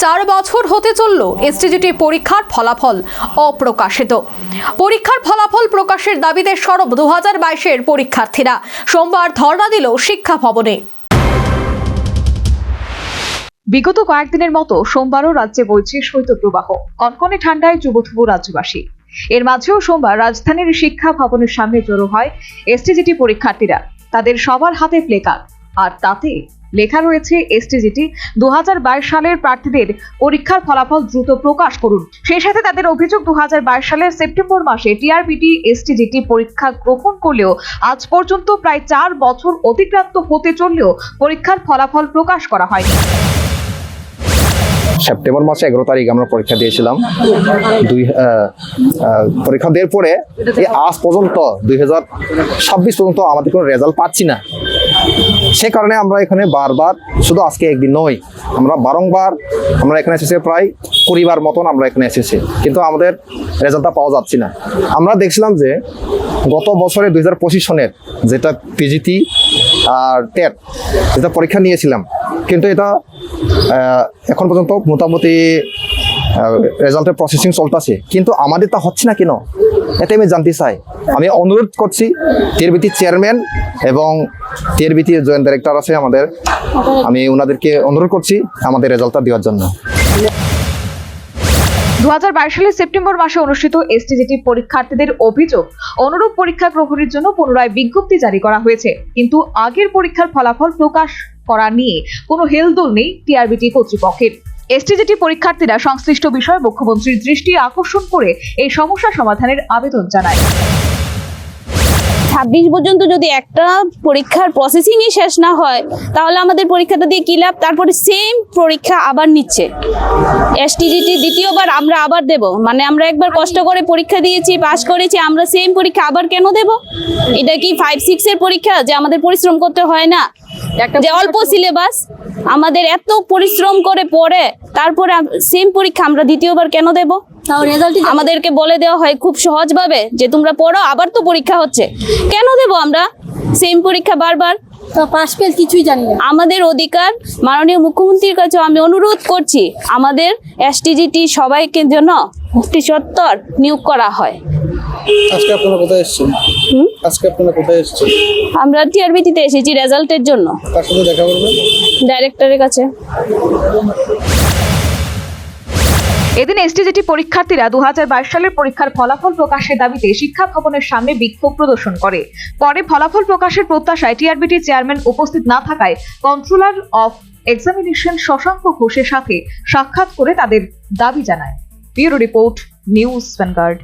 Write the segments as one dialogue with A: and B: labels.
A: 4 বছর হতে চলল এসটিজিটি পরীক্ষার ফলাফল অপ্রকাশিত। পরীক্ষার ফলাফল প্রকাশের দাবিতে সরব 2022-এর পরীক্ষার্থীরা। সোমবার ধর্ণা দিল শিক্ষা ভবনে। বিগত কয়েকদিনের মতো সোমবারও রাজ্যে বইছে শৈত্যপ্রবাহ। কনকনে ঠান্ডায় চুবুথুবু রাজ্যবাসী। এর মাঝেও সোমবার রাজধানীর শিক্ষা ভবনের সামনে জড়ো হয় এসটিজিটি পরীক্ষার্থীরা। তাদের সবার হাতে প্লেকার্ড, আর তাতে লেখা রয়েছে এসটিজিটি 2022 সালের প্রার্থীদের পরীক্ষার ফলাফল দ্রুত প্রকাশ করুন। সেই সাথে তাদের অভিযোগ 2022 সালের সেপ্টেম্বর মাসে টিআরবিটি এসটিজিটি পরীক্ষা গ্রহণ করলেও আজ পর্যন্ত প্রায় 4 বছর অতিক্রান্ত হতে চললেও পরীক্ষার ফলাফল প্রকাশ করা হয়নি।
B: সেপ্টেম্বর মাসে 11 তারিখ আমরা পরীক্ষা দিয়েছিলাম। পরীক্ষা দেওয়ার পরে আজ পর্যন্ত 2026 পর্যন্ত আমাদের কোনো রেজাল্ট পাচ্ছি না। সে কারণে আমরা এখানে বারবার, শুধু আজকে একদিন নয়, আমরা বারংবার আমরা এখানে এসেছি, প্রায় 20 বার মতন আমরা এখানে এসেছি, কিন্তু আমাদের রেজাল্টটা পাওয়া যাচ্ছে না। আমরা দেখছিলাম যে গত বছরে 2025 সনের যেটা পিজিটি আর টেট যেটা পরীক্ষা নিয়েছিলাম, কিন্তু এটা এখন পর্যন্ত মোটামুটি রেজাল্টের প্রসেসিং চলতেছে, কিন্তু আমাদের তা হচ্ছে না কেন, এটা আমি জানতে চাই। আমি অনুরোধ করছি টিআরবিটি চেয়ারম্যান এবং টিআরবিটি জয়েন্ট ডাইরেক্টর আছে আমাদের, আমি ওনাদেরকে অনুরোধ করছি আমাদের রেজাল্টটা দেওয়ার জন্য।
A: 2022 সালের সেপ্টেম্বর মাসে অনুষ্ঠিত এসটিজিটি পরীক্ষার্থীদের অভিযোগ, অনুরূপ পরীক্ষা গ্রহণের জন্য পুনরায় বিজ্ঞপ্তি জারি করা হয়েছে, কিন্তু আগের পরীক্ষার ফলাফল প্রকাশ করা নিয়ে কোনো হেলদোল নেই টিআরবিটি কর্তৃপক্ষের। এসটিজিটি পরীক্ষার্থীরা সংশ্লিষ্ট বিষয়ে মুখ্যমন্ত্রীর দৃষ্টি আকর্ষণ করে এই সমস্যা সমাধানের আবেদন জানায়।
C: 26 পর্যন্ত যদি একটা পরীক্ষার প্রসেসিংই শেষ না হয়, তাহলে আমাদের পরীক্ষাটা দিয়ে কি লাভ? তারপরে সেম পরীক্ষা আবার নিচ্ছে এসটিজিটি, দ্বিতীয়বার আমরা আবার দেব। মানে আমরা একবার কষ্ট করে পরীক্ষা দিয়েছি, পাস করেছি, আমরা সেম পরীক্ষা আবার কেন দেব? এটা কি 5-6 এর পরীক্ষা যে আমাদের পরিশ্রম করতে হয় না? যে অল্প সিলেবাস, আমাদের এত পরিশ্রম করে পড়ে তারপরে সেম পরীক্ষা আমরা দ্বিতীয়বার কেন দেব? আমাদেরকে বলে দেওয়া হয় খুব সহজভাবে যে তোমরা পড়ো, আবার তো পরীক্ষা হচ্ছে, কেন দেব আমরা সেম পরীক্ষা বারবার?
D: পাস ফেল কিছুই জানি না।
C: আমাদের অধিকার, মাননীয় মুখ্যমন্ত্রীর কাছে আমি অনুরোধ করছি, আমাদের এসটিজিটি সবাইকে জন্য মুক্তি সত্তর নিয়োগ করা হয়।
E: আজকে আপনারা কোথায় এসেছেন?
C: আমরা টিআরবিটিতে এসেছি রেজাল্টের জন্য।
E: কার সাথে দেখা করবেন?
C: ডাইরেক্টরের কাছে।
A: এদিন এসটিজিটি পরীক্ষার্থীরা 2022 সালের পরীক্ষার ফলাফল প্রকাশের দাবিতে শিক্ষা ভবনের সামনে বিক্ষোভ প্রদর্শন করে। পরে ফলাফল প্রকাশের প্রত্যাশায় টিআরবিটি চেয়ারম্যান উপস্থিত না থাকায় কন্ট্রোলার অফ এক্সামিনেশন শশাঙ্ক ঘোষের সাথে সাক্ষাৎ করে তাদের দাবি জানায়। Bureau report, news vanguard.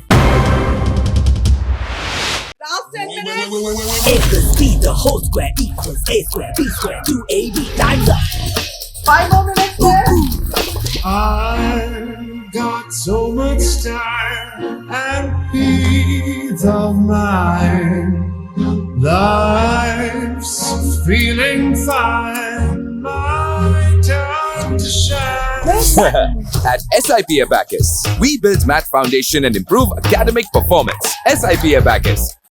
F: B, the whole square equals A square, B square, 2AB, time's up.
A: 5 more minutes left.
G: I've got so much time and peace of mind. Life's feeling fine. My time to shine.
H: At SIP Abacus, we build math foundation and improve academic performance. SIP Abacus,